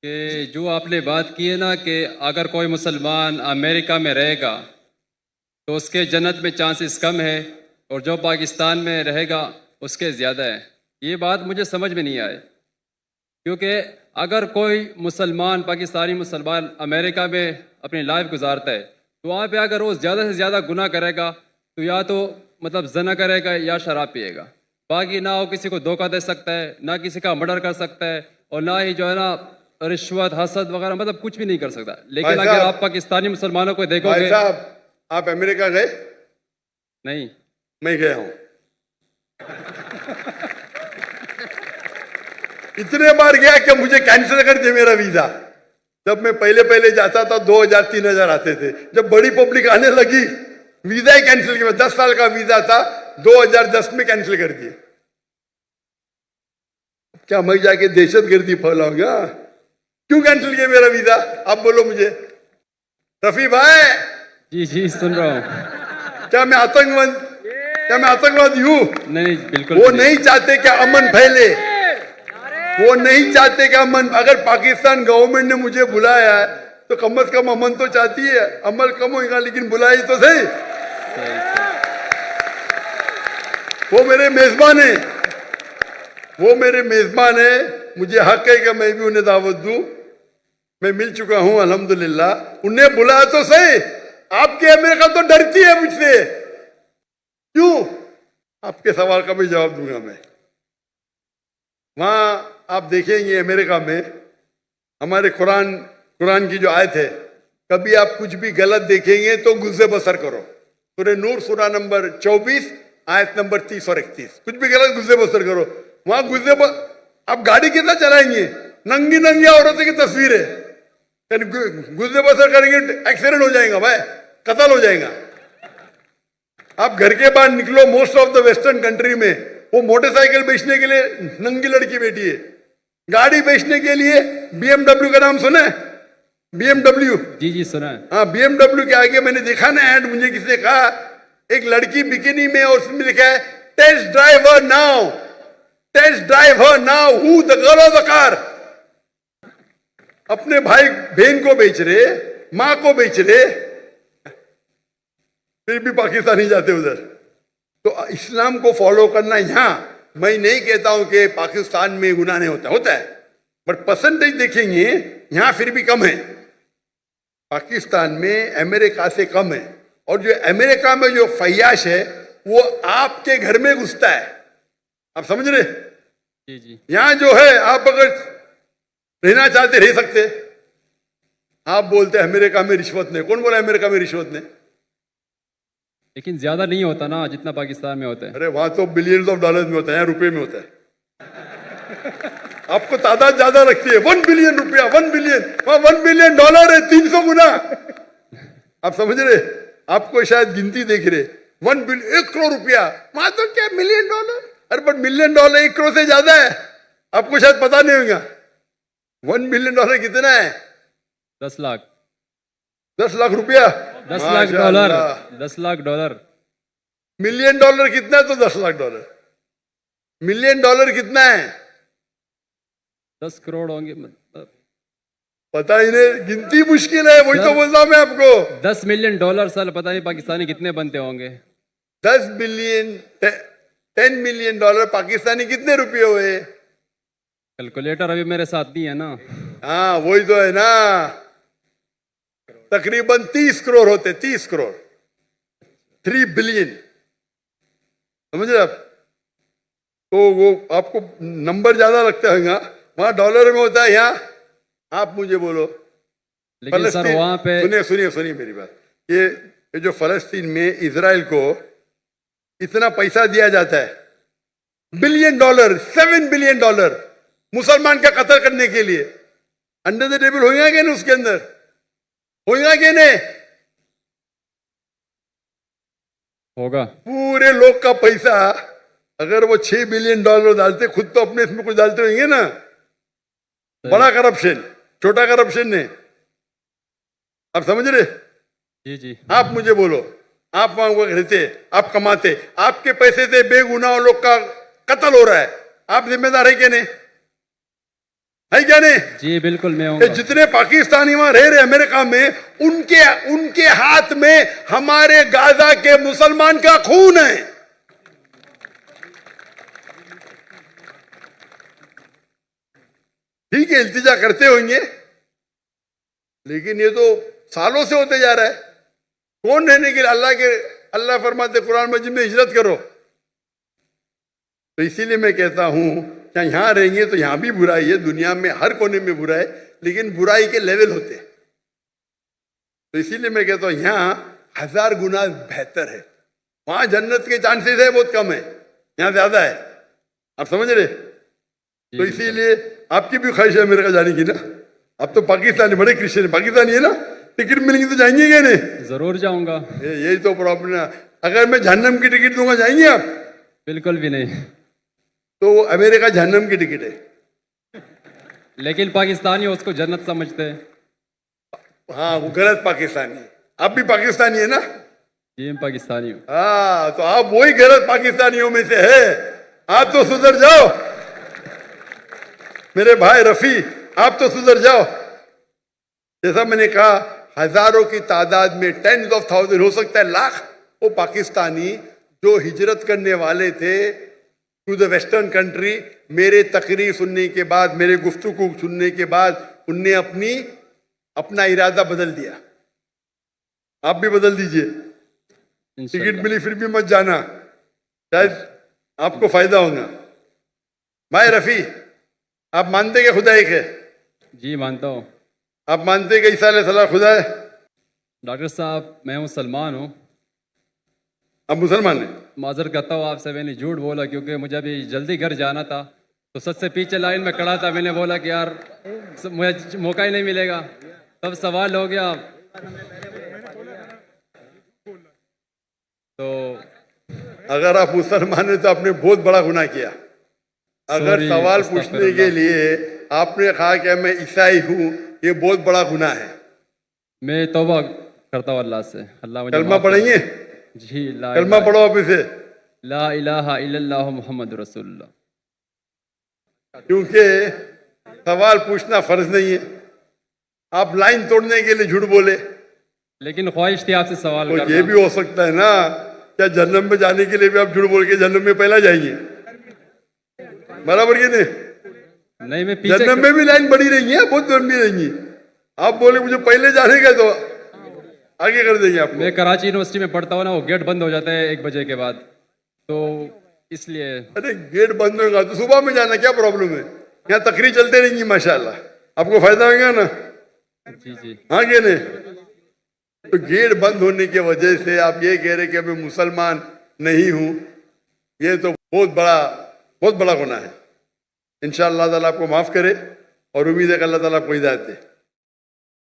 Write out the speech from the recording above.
कि जो आपने बात की है ना कि अगर कोई मुसलमान अमेरिका में रहेगा तो उसके जन्नत में चांसेस कम है और जो पाकिस्तान में रहेगा उसके ज़्यादा है। ये बात मुझे समझ में नहीं आए, क्योंकि अगर कोई मुसलमान पाकिस्तानी मुसलमान अमेरिका में अपनी लाइफ गुजारता है तो वहाँ पे अगर वो ज़्यादा से ज़्यादा गुनाह करेगा तो या तो मतलब जना करेगा या शराब पिएगा, बाकी ना वो किसी को धोखा दे सकता है, ना किसी का मर्डर कर सकता है, और ना ही जो है ना रिश्वत हसद वगैरह मतलब कुछ भी नहीं कर सकता। लेकिन भाई अगर साहब, आप पाकिस्तानी मुसलमानों को भाई देखोगे। साहब, आप अमेरिका गए? नहीं। मैं गया हूं, इतने बार गया कि मुझे कैंसिल कर दिया मेरा वीजा। जब मैं पहले पहले जाता था 2000-3000 आते थे, जब बड़ी पब्लिक आने लगी वीजा ही कैंसिल किया। 10 साल का वीजा था, 2010 में कैंसिल कर दिए। क्या मैं जाके दहशतगर्दी फैलाऊंगा? क्यों कैंसिल किया मेरा वीजा? आप बोलो मुझे। रफी भाई, जी जी सुन रहा हूँ। क्या मैं आतंकवादी हूं? नहीं बिल्कुल वो नहीं चाहते कि अमन फैले, वो नहीं चाहते कि अमन। अगर पाकिस्तान गवर्नमेंट ने मुझे बुलाया है तो कम से कम अमन तो चाहती है। अमल कम होगा लेकिन बुलाई तो सही। वो मेरे मेजबान है, वो मेरे मेजबान है। मुझे हक है कि मैं भी उन्हें दावत दूं। मैं मिल चुका हूं अल्हम्दुलिल्लाह। उन्हें बुलाया तो सही। आपकी अमेरिका तो डरती है मुझसे। क्यों? आपके सवाल का भी जवाब दूंगा मैं। वहां आप देखेंगे अमेरिका में हमारे कुरान की जो आयत है, कभी आप कुछ भी गलत देखेंगे तो गुस्से बसर करो। सूरह नूर सूरा नंबर 24 आयत नंबर 30 और 31। कुछ भी गलत गुस्से बसर करो। वहां आप गाड़ी कितना चलाएंगे? नंगी नंगी औरतों की तस्वीर है, गुस्से बसर करेंगे एक्सीडेंट हो जाएगा भाई, कत्ल हो जाएगा। आप घर के बाहर निकलो, most of the western country में वो मोटरसाइकिल बेचने के लिए नंगी लड़की बैठी है, गाड़ी बेचने के लिए BMW का नाम सुना है? BMW। जी जी सुना है। हाँ, BMW के आगे मैंने देखा ना ऐड, मुझे किसी ने कहा एक लड़की बिकिनी में और उसमें लिखा है test driver now, test driver now, who the girl of the car. अपने भाई बहन को बेच रहे, मां को बेच रहे, फिर भी पाकिस्तानी जाते उधर। तो इस्लाम को फॉलो करना, यहां मैं नहीं कहता हूं कि पाकिस्तान में गुनाह नहीं होता है, बट परसेंटेज देखेंगे यहां फिर भी कम है। पाकिस्तान में अमेरिका से कम है। और जो अमेरिका में जो फैयाश है वो आपके घर में घुसता है। आप समझ रहे? जी जी। यहां जो है आप अगर रहना चाहते रह सकते। आप बोलते अमेरिका में रिश्वत नहीं। कौन बोला अमेरिका में रिश्वत नहीं? लेकिन ज्यादा नहीं होता ना जितना पाकिस्तान में होता है। अरे वहां तो बिलियंस ऑफ डॉलर में होता है, यहाँ रुपए में होता है। आपको तादाद ज्यादा रखती है। 1 बिलियन रुपया, 1 बिलियन, वहां 1 बिलियन डॉलर है 300 गुना। आप समझ रहे? आपको शायद गिनती देख रहे। 1 बिलियन 1 करोड़ रुपया, वहां तो क्या मिलियन डॉलर। अरे बट मिलियन डॉलर 1 करोड़ से ज्यादा है। आपको शायद पता नहीं होगा 1 बिलियन डॉलर कितना है? 10 लाख। 10 लाख रुपया, 10 lakh dollar. 10 lakh dollar. Million dollar कितना है? तो 10 लाख डॉलर। मिलियन डॉलर कितना है? 10 करोड़ होंगे मतलब। पता ही नहीं, गिनती मुश्किल है। वही तो बोलता हूं मैं आपको। 10 मिलियन डॉलर साल पता नहीं पाकिस्तानी कितने बनते होंगे। 10 बिलियन 10 मिलियन डॉलर पाकिस्तानी कितने रुपए हुए? कैलकुलेटर अभी मेरे साथ नहीं है ना। हाँ वही तो है ना, तकरीबन 30 करोड़ होते। 30 करोड़, 3 बिलियन। समझ रहे आप? तो वो आपको नंबर ज्यादा लगता है, वहां डॉलर में होता है, यहाँ आप मुझे बोलो। लेकिन सर वहां पे सुनिए मेरी बात। ये जो फलस्तीन में इजराइल को इतना पैसा दिया जाता है, बिलियन डॉलर, 7 बिलियन डॉलर मुसलमान का कत्ल करने के लिए, अंडर द टेबल होगा क्या नहीं? उसके अंदर होगा क्या नहीं? होगा। पूरे लोग का पैसा अगर वो 6 बिलियन डॉलर डालते, खुद तो अपने इसमें कुछ डालते होंगे ना। बड़ा करप्शन, छोटा करप्शन नहीं। आप समझ रहे? जी जी। आप मुझे बोलो, आप वहां रहते, आप कमाते, आपके पैसे से बेगुनाह लोग का कत्ल हो रहा है, आप जिम्मेदार है क्या नहीं? है क्या नहीं? जी बिल्कुल मैं ये हूँ। जितने पाकिस्तानी वहां रह रहे अमेरिका में, उनके हाथ में हमारे गाजा के मुसलमान का खून है। ठीक है, इल्तिजा करते होंगे, लेकिन ये तो सालों से होते जा रहा है। कौन रहने के लिए? अल्लाह फरमाते कुरान मजीद में हिजरत करो। तो इसीलिए मैं कहता हूं कि यहां रहेंगे तो यहां भी बुराई है, दुनिया में हर कोने में बुराई है, लेकिन बुराई के लेवल होते हैं। तो इसीलिए मैं कहता हूं यहां 1000 गुना बेहतर है। वहां जन्नत के चांसेस है बहुत कम है, यहां ज्यादा है। आप समझ रहे? तो इसीलिए आपकी भी ख्वाहिश है मेरे का जाने की ना। अब तो पाकिस्तानी बड़े क्रिश्चियन है, पाकिस्तानी है ना, टिकट मिलेंगे तो जाएंगे क्या नहीं? जरूर जाऊंगा। यही तो प्रॉब्लम है। अगर मैं जहन्नम की टिकट दूंगा जाएंगे आप? बिल्कुल भी नहीं। तो अमेरिका जहन्नम की टिकट है। लेकिन पाकिस्तानी उसको जन्नत समझते हैं। हाँ, वो गलत पाकिस्तानी है। आप भी पाकिस्तानी है ना? जी मैं पाकिस्तानी हूँ। हाँ, तो आप वही गलत पाकिस्तानियों में से है। आप तो सुधर जाओ मेरे भाई रफी, आप तो सुधर जाओ। जैसा मैंने कहा, हजारों की तादाद में, 10s of thousands, हो सकता है लाख, वो पाकिस्तानी जो हिजरत करने वाले थे टू द वेस्टर्न कंट्री, मेरे तकरीर सुनने के बाद, मेरे गुफ्तगू सुनने के बाद, उनने अपना इरादा बदल दिया। आप भी बदल दीजिए। टिकट इंशाल्लाह। मिली फिर भी मत जाना, शायद आपको फायदा होगा। भाई रफी, आप मानते कि खुदा एक है? जी मानता हूँ। आप मानते कि ईसा अलैहिस्सलाम खुदा है? डॉक्टर साहब मैं मुसलमान हूँ। आप मुसलमान हैं? माजर करता हूँ आपसे, मैंने झूठ बोला क्योंकि मुझे अभी जल्दी घर जाना था। तो सबसे पीछे लाइन में खड़ा था, मैंने बोला कि यार मुझे मौका ही नहीं मिलेगा। तब सवाल हो गया। तो अगर आप मुसलमान हैं तो आपने बहुत बड़ा गुनाह किया। अगर Sorry, सवाल अस्तगफिरुल्लाह। पूछने के लिए आपने कहा कि मैं ईसाई हूं, ये बहुत बड़ा गुनाह है। मैं तौबा करता हूँ अल्लाह से। अल्लाह मुझे कलमा माफ करे। पढ़ेंगे? जी ला कलमा पढ़ो आप इसे। ला इलाहा इल्लल्लाहु मुहम्मद रसूलुल्लाह। क्योंकि सवाल पूछना फर्ज नहीं है। आप लाइन तोड़ने के लिए झूठ बोले, लेकिन ख्वाहिश थी आपसे सवाल तो करना। ये भी हो सकता है ना, क्या जन्नत में जाने के लिए भी आप झूठ बोल के जन्नत में पहला जाएंगे? बराबर के नहीं? नहीं मैं पीछे जन्नत में भी लाइन बड़ी रहेंगी, बहुत लंबी रहेंगी। आप बोले मुझे पहले जाने का, तो आगे कर देंगे आपको। मैं कराची यूनिवर्सिटी में पढ़ता हूँ ना, वो गेट बंद हो जाता है 1 बजे के बाद, तो इसलिए। अरे गेट बंद होगा तो सुबह में जाना, क्या प्रॉब्लम है? यहाँ तकरीर चलते रहेंगी माशाल्लाह, आपको फायदा होगा ना। जी जी। हाँ क्या नहीं? तो गेट बंद होने की वजह से आप ये कह रहे कि मैं मुसलमान नहीं हूं, ये तो बहुत बड़ा गुनाह है। इंशाअल्लाह ताला आपको माफ करे और उम्मीद है कि अल्लाह ताला आपको हिदायत दे।